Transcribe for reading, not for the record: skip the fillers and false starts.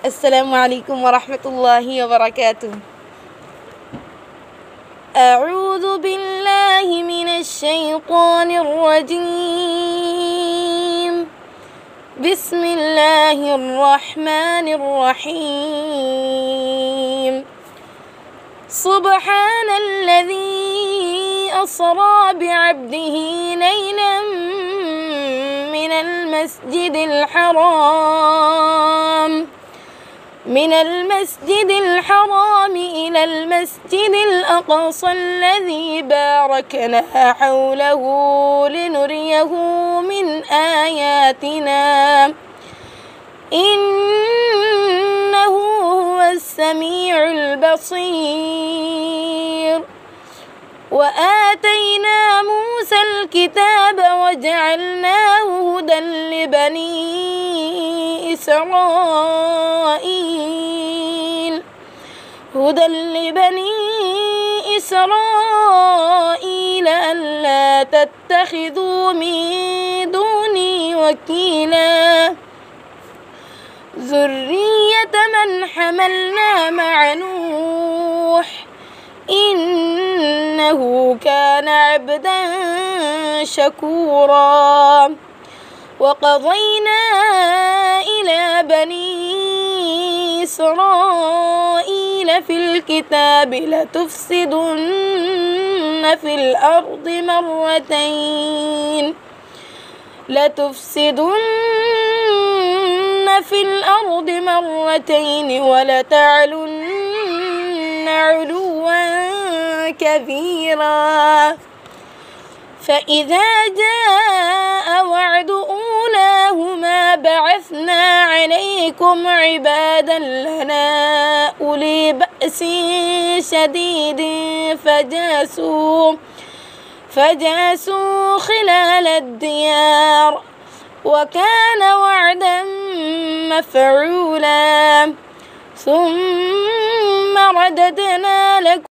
السلام عليكم ورحمة الله وبركاته. أعوذ بالله من الشيطان الرجيم. بسم الله الرحمن الرحيم. سبحان الذي أسرى بعبده ليلا من المسجد الحرام إلى المسجد الأقصى الذي باركنا حوله لنريه من آياتنا إنه هو السميع البصير. وآتينا موسى الكتاب وجعلناه هدى لبني إسرائيل ألا تتخذوا من دوني وكيلا ذرية من حملنا مع نوح إنه كان عبدا شكورا. وقضينا إلى بني إسرائيل في الكتاب لتفسدن في الأرض مرتين ولتعلن علوا كبيرا. فإذا جاء وعد أولاهما بعثنا عليكم عبادا لنا أولي بأس شديد فجاسوا خلال الديار وكان وعدا مفعولا. ثم رددنا لكم